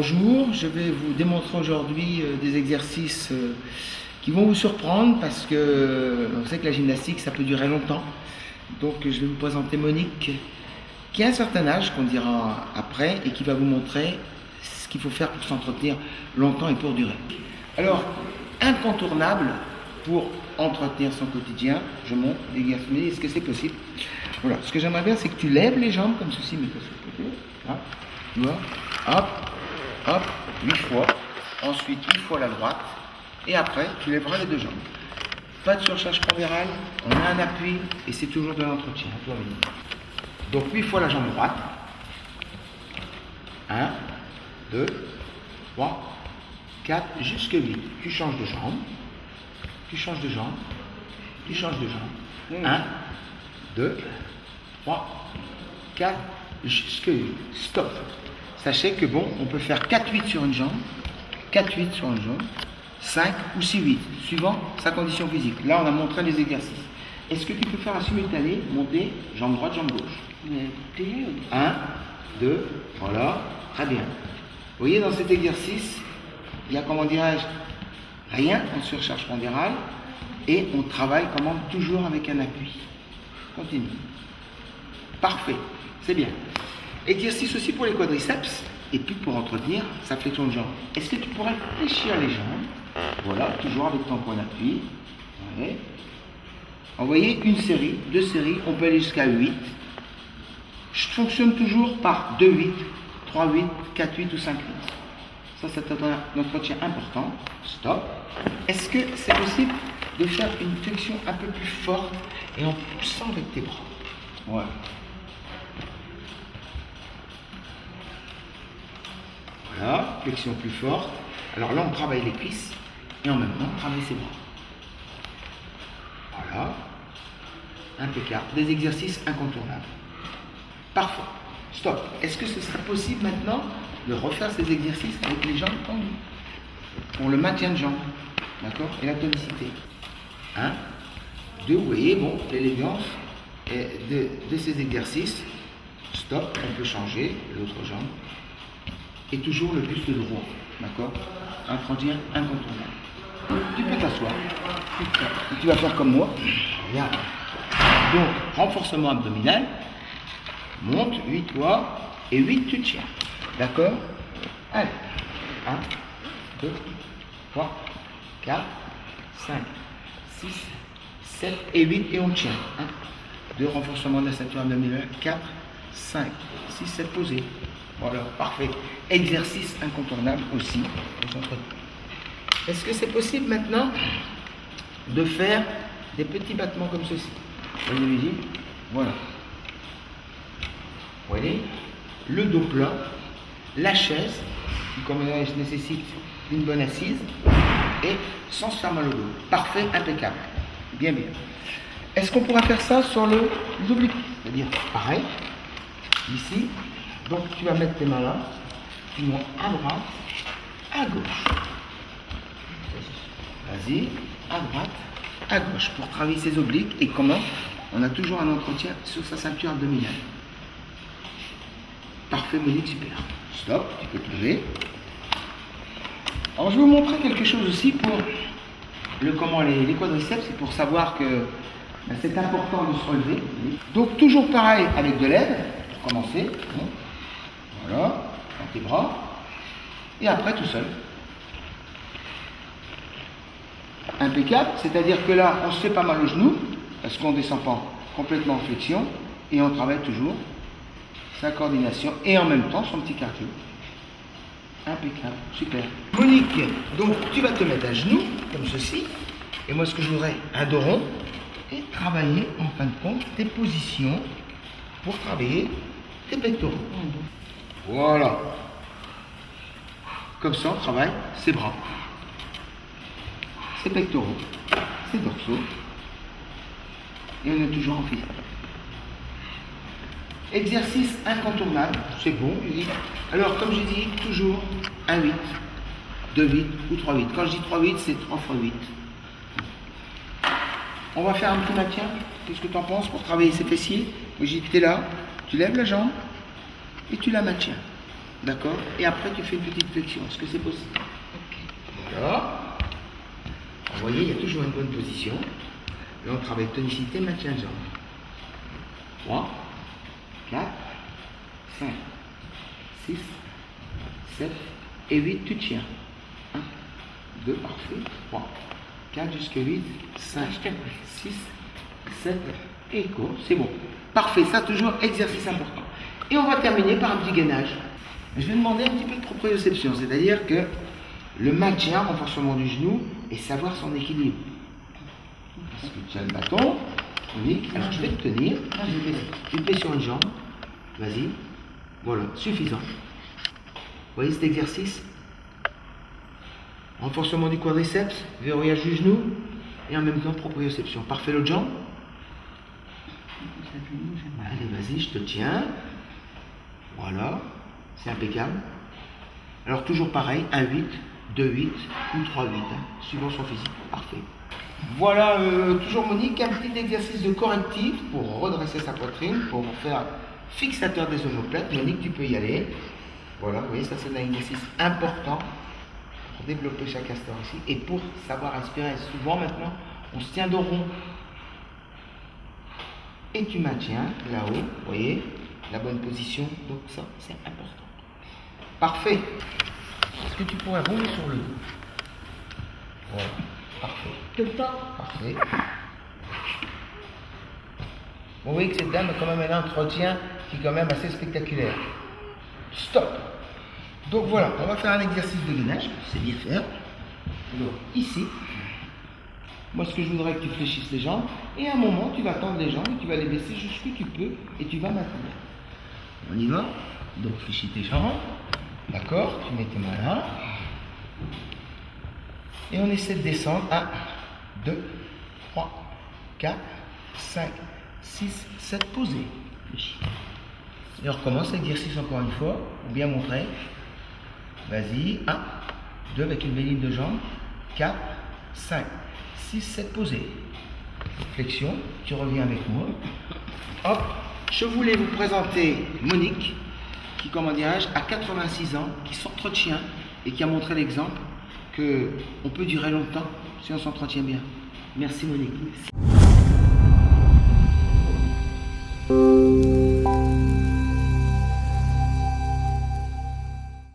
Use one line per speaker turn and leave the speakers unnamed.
Bonjour, je vais vous démontrer aujourd'hui des exercices qui vont vous surprendre parce que vous savez que la gymnastique ça peut durer longtemps. Donc je vais vous présenter Monique qui a un certain âge qu'on dira après et qui va vous montrer ce qu'il faut faire pour s'entretenir longtemps et pour durer. Alors, incontournable pour entretenir son quotidien, je monte l'exercice. Est-ce que c'est possible? Voilà, ce que j'aimerais bien c'est que tu lèves les jambes comme ceci, mais pas sur le côté. Hein, tu vois, hop. Hop, 8 fois, ensuite 8 fois la droite, et après tu lèveras les deux jambes. Pas de surcharge pondérale, on a un appui, et c'est toujours de l'entretien. Donc 8 fois la jambe droite. 1, 2, 3, 4, jusqu'à 8. Tu changes de jambe, tu changes de jambe, tu changes de jambe. 1, 2, 3, 4, jusqu'à 8. Stop. Sachez que bon, on peut faire 4-8 sur une jambe, 4-8 sur une jambe, 5 ou 6-8, suivant sa condition physique. Là, on a montré les exercices. Est-ce que tu peux faire un simultané, monter, jambe droite, jambe gauche? 1, 2, voilà, très bien. Vous voyez, dans cet exercice, il y a, comment dirais-je, rien en surcharge pondérale, et on travaille, toujours avec un appui. Continue. Parfait, c'est bien. Exercice aussi pour les quadriceps et puis pour entretenir sa flexion de jambe. Est-ce que tu pourrais fléchir les jambes? Voilà, toujours avec ton point d'appui. Ouais. Envoyez une série, deux séries, on peut aller jusqu'à 8. Je fonctionne toujours par 2-8, 3-8, 4-8 ou 5-8. Ça, c'est un entretien important. Stop. Est-ce que c'est possible de faire une flexion un peu plus forte et en poussant avec tes bras? Ouais. Voilà, flexion plus forte. Alors là, on travaille les cuisses et en même temps, on travaille ses bras. Voilà, impeccable. Des exercices incontournables. Parfait. Stop. Est-ce que ce serait possible maintenant de refaire ces exercices avec les jambes tendues pour le maintien de jambes, d'accord, et la tonicité? 1, 2, vous voyez, bon, l'élégance de ces exercices. Stop, on peut changer l'autre jambe. Et toujours le buste droit, d'accord? Entretien incontournable. Tu peux t'asseoir. Tu vas faire comme moi. Regarde. Donc, renforcement abdominal. Monte 8 fois et 8 tu tiens. D'accord? Allez. 1, 2, 3, 4, 5, 6, 7 et 8 et on tient. 1, 2, renforcement de la ceinture abdominale. 4, 5, 6, 7 posés. Voilà, parfait. Exercice incontournable aussi. Est-ce que c'est possible maintenant de faire des petits battements comme ceci? Vous voyez, voilà. Vous voyez, le dos plat, la chaise, qui comme je nécessite une bonne assise, et sans se faire mal au dos. Parfait, impeccable. Bien, bien. Est-ce qu'on pourra faire ça sur les obliques? C'est-à-dire, pareil, ici. Donc tu vas mettre tes mains là, tu montes à droite, à gauche. Vas-y, à droite, à gauche, pour travailler ses obliques. Et comment? On a toujours un entretien sur sa ceinture abdominale. Parfait, Monique, super. Stop, tu peux te lever. Alors je vais vous montrer quelque chose aussi pour les quadriceps, c'est pour savoir que c'est important de se relever. Donc toujours pareil avec de l'aide, pour commencer. Voilà, dans tes bras, et après tout seul. Impeccable, c'est-à-dire que là, on se fait pas mal au genou, parce qu'on ne descend pas complètement en flexion, et on travaille toujours sa coordination, et en même temps son petit cardio. Impeccable, super. Monique, donc tu vas te mettre à genoux, comme ceci, et moi ce que je voudrais, un dos rond, et travailler en fin de compte tes positions pour travailler tes pectoraux. Voilà. Comme ça, on travaille ses bras, ses pectoraux, ses dorsaux. Et on est toujours en physique. Exercice incontournable, c'est bon. Alors, comme j'ai dit, toujours 1-8, 2-8 ou 3-8. Quand je dis 3-8, c'est 3 fois 8. On va faire un petit maintien. Qu'est-ce que tu en penses pour travailler ses fessiers? Moi, j'ai dit, tu es là, tu lèves la jambe. Et tu la maintiens. D'accord? Et après, tu fais une petite flexion. Est-ce que c'est possible? Voilà. Vous voyez, il y a toujours une bonne position. Là, on travaille tonicité, maintien de jambe. 3, 4, 5, 6, 7 et 8, tu tiens. 1, 2, parfait. 3, 4 jusqu'à 8, 5, 6, 7 et go. C'est bon. Parfait, ça toujours exercice important. Et on va terminer par un petit gainage. Je vais demander un petit peu de proprioception, c'est-à-dire que le maintien, renforcement du genou et savoir son équilibre. Parce que tu as le bâton, tonique, alors je vais te tenir, tu te mets sur une jambe, vas-y, voilà, suffisant. Vous voyez cet exercice? Renforcement du quadriceps, verrouillage du genou et en même temps proprioception. Parfait, l'autre jambe. Allez, vas-y, je te tiens. Voilà, c'est impeccable. Alors toujours pareil, 1-8, 2-8 ou 3-8, suivant son physique. Parfait. Voilà, toujours Monique, un petit exercice de correctif pour redresser sa poitrine, pour faire fixateur des omoplates. Monique, tu peux y aller. Voilà, vous voyez, ça c'est un exercice important pour développer chaque castor ici et pour savoir inspirer. Souvent maintenant, on se tient dos rond. Et tu maintiens là-haut, vous voyez, la bonne position. Donc ça, c'est important. Parfait. Est-ce que tu pourrais rouler sur le dos? Voilà, parfait.
Tout le temps.
Parfait. Vous voyez que cette dame a quand même un entretien qui est quand même assez spectaculaire. Stop. Donc voilà, on va faire un exercice de gainage, c'est bien faire. Donc ici, moi ce que je voudrais que tu fléchisses les jambes, et à un moment tu vas tendre les jambes et tu vas les baisser jusqu'où tu peux et tu vas maintenir. On y va. Donc fléchis tes jambes. D'accord, tu mets tes mains là. Et on essaie de descendre. 1, 2, 3, 4, 5, 6, 7, posé. Et on recommence l'exercice encore une fois, pour bien montrer. Vas-y, 1, 2 avec une belle ligne de jambes, 4, 5, 6, 7, posé. Flexion, tu reviens avec moi. Hop, je voulais vous présenter Monique, qui, comment dirais-je, a 86 ans, qui s'entretient et qui a montré l'exemple qu'on peut durer longtemps si on s'entretient bien. Merci Monique.